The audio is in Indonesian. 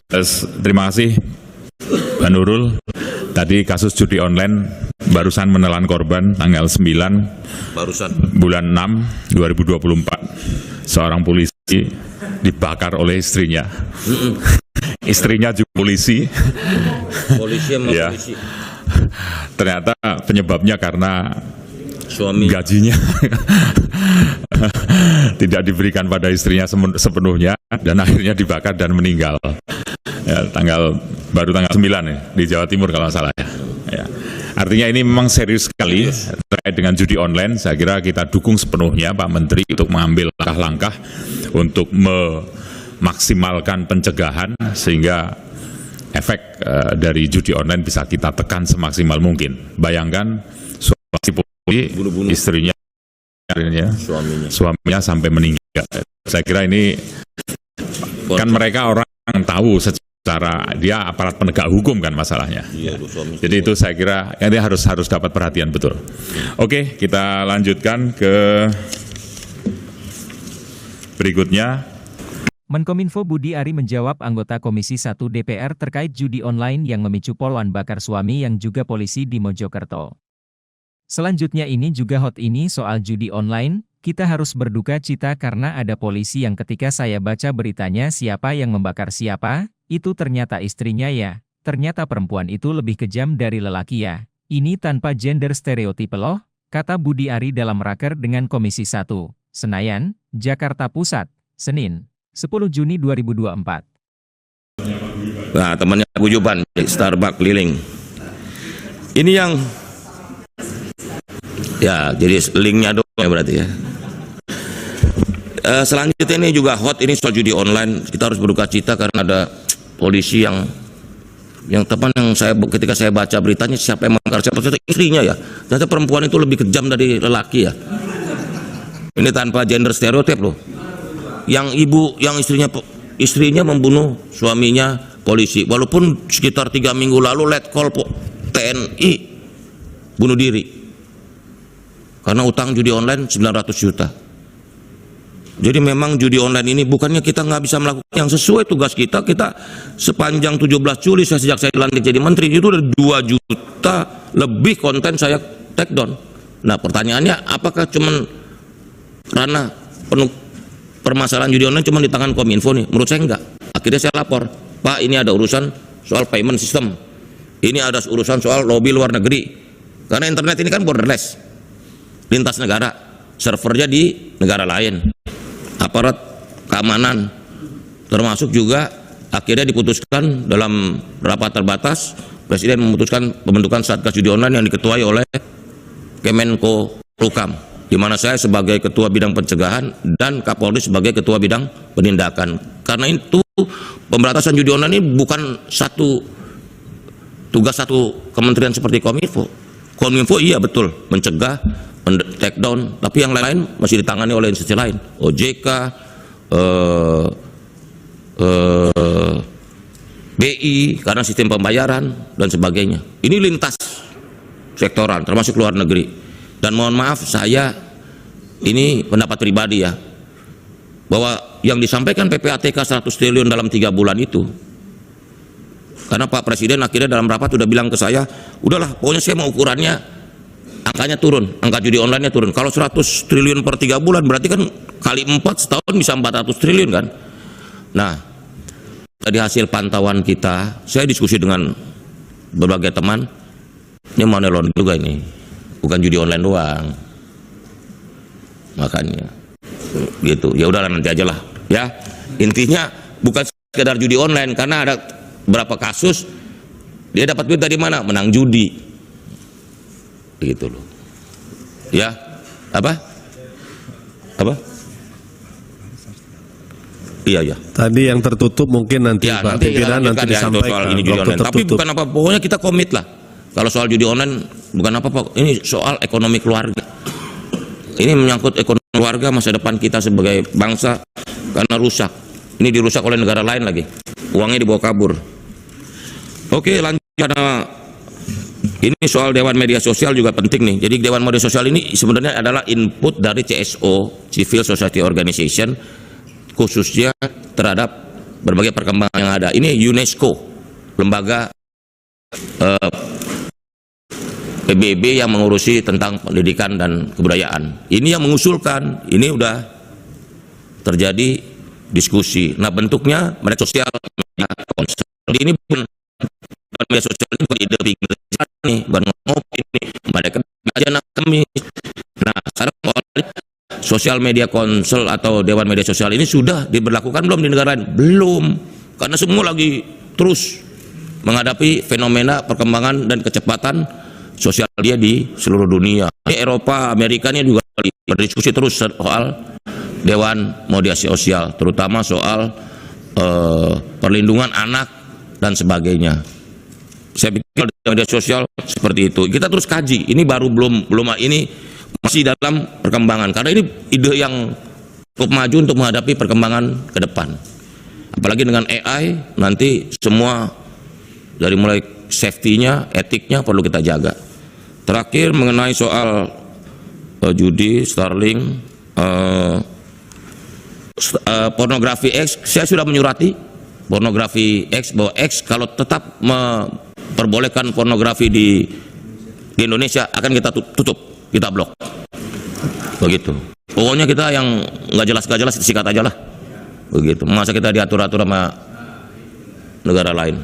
Terima kasih Pak Nurul. Tadi kasus judi online barusan menelan korban tanggal 9 bulan 6 2024. Seorang polisi dibakar oleh istrinya. Istrinya juga polisi. Ya. Ternyata penyebabnya karena suami gajinya tidak diberikan pada istrinya sepenuhnya dan akhirnya dibakar dan meninggal. Ya, baru tanggal 9 ya, di Jawa Timur kalau salah ya. Ya. Artinya ini memang serius sekali terkait dengan judi online. Saya kira kita dukung sepenuhnya Pak Menteri untuk mengambil langkah-langkah untuk memaksimalkan pencegahan sehingga efek dari judi online bisa kita tekan semaksimal mungkin. Bayangkan suami istrinya, suaminya sampai meninggal. Saya kira ini kan mereka orang tahu secara dia aparat penegak hukum kan masalahnya. Jadi itu saya kira ini harus dapat perhatian betul. Oke, kita lanjutkan ke berikutnya. Menkominfo Budi Ari menjawab anggota Komisi 1 DPR terkait judi online yang memicu poluan bakar suami yang juga polisi di Mojokerto. Selanjutnya ini juga hot ini soal judi online, kita harus berduka cita karena ada polisi yang ketika saya baca beritanya siapa yang membakar siapa, itu ternyata istrinya ya, ternyata perempuan itu lebih kejam dari lelaki ya. Ini tanpa gender stereotip loh, kata Budi Ari dalam raker dengan Komisi 1, Senayan, Jakarta Pusat, Senin, 10 Juni 2024. Nah, temannya Abu Juban, Starbucks keliling. Ini yang ya, jadi linknya dong ya berarti ya. Selanjutnya ini juga hot ini soal judi online. Kita harus berduka cita karena ada polisi yang teman yang ketika saya baca beritanya siapa yang membakar siapa, ternyata istrinya ya. Ternyata perempuan itu lebih kejam dari lelaki ya. Ini tanpa gender stereotip loh. Yang istrinya membunuh suaminya polisi. Walaupun sekitar 3 minggu lalu let call TNI bunuh diri karena utang judi online 900 juta. Jadi memang judi online ini bukannya kita nggak bisa melakukan yang sesuai tugas kita. Kita sepanjang 17 Juli sejak saya dilantik jadi menteri itu ada 2 juta lebih konten saya take down. Nah pertanyaannya apakah cuman ranah penuh permasalahan judi online cuma di tangan Kominfo nih? Menurut saya enggak. Akhirnya saya lapor, Pak ini ada urusan soal payment system. Ini ada urusan soal lobby luar negeri. Karena internet ini kan borderless, lintas negara, servernya di negara lain. Aparat keamanan termasuk juga akhirnya diputuskan dalam rapat terbatas Presiden memutuskan pembentukan Satgas Judi Online yang diketuai oleh Kemenko Polhukam, di mana saya sebagai ketua bidang pencegahan dan Kapolri sebagai ketua bidang penindakan. Karena itu pemberantasan judi online ini bukan tugas satu kementerian seperti Kominfo. Kominfo iya betul mencegah, take down, tapi yang lain masih ditangani oleh institusi lain, OJK, BI karena sistem pembayaran dan sebagainya. Ini lintas sektoral termasuk luar negeri. Dan mohon maaf saya ini pendapat pribadi ya, bahwa yang disampaikan PPATK 100 triliun dalam 3 bulan itu, karena Pak Presiden akhirnya dalam rapat sudah bilang ke saya, udahlah pokoknya saya mau ukurannya angkanya turun, angka judi online-nya turun. Kalau 100 triliun per 3 bulan berarti kan kali 4 setahun bisa 400 triliun kan. Nah, dari hasil pantauan kita, saya diskusi dengan berbagai teman, ini money laundering juga ini, bukan judi online doang. Makanya gitu. Ya udahlah nanti aja lah ya. Intinya bukan sekedar judi online, karena ada berapa kasus dia dapat duit dari mana? Menang judi. Gitu loh. Ya. Apa? Iya ya. Tadi yang tertutup mungkin nanti ya, Pak pimpinan nanti ya, disampaikan. Ini judi online. Tapi bukan apa, pokoknya kita komit lah. Kalau soal judi online bukan apa-apa. Ini soal ekonomi keluarga. Ini menyangkut ekonomi keluarga, masa depan kita sebagai bangsa karena rusak. Ini dirusak oleh negara lain lagi. Uangnya dibawa kabur. Oke, lanjut. Karena ini soal Dewan Media Sosial juga penting nih. Jadi Dewan Media Sosial ini sebenarnya adalah input dari CSO, Civil Society Organization, khususnya terhadap berbagai perkembangan yang ada. Ini UNESCO, lembaga PBB yang mengurusi tentang pendidikan dan kebudayaan. Ini yang mengusulkan, ini udah terjadi diskusi. Nah, bentuknya media sosial, media konsel. Ini bukan media sosial, ini bukan ide pikir nih, bukan ngopi nih, mereka aja kami. Nah, sekarang sosial media konsel atau dewan media sosial ini sudah diberlakukan belum di negara lain? Belum, karena semua lagi terus menghadapi fenomena perkembangan dan kecepatan sosial dia di seluruh dunia. Eropa, Amerikanya juga berdiskusi terus soal dewan media sosial, terutama soal perlindungan anak dan sebagainya. Saya pikir media sosial seperti itu. Kita terus kaji. Ini baru belum ini masih dalam perkembangan. Karena ini ide yang cukup maju untuk menghadapi perkembangan ke depan. Apalagi dengan AI nanti semua dari mulai safety-nya, etiknya perlu kita jaga. Terakhir mengenai soal judi, Starlink, pornografi X, saya sudah menyurati pornografi X bahwa X kalau tetap memperbolehkan pornografi di Indonesia akan kita tutup, kita blok. Begitu. Pokoknya kita yang nggak jelas disikat aja lah. Begitu. Masa kita diatur-atur sama negara lain.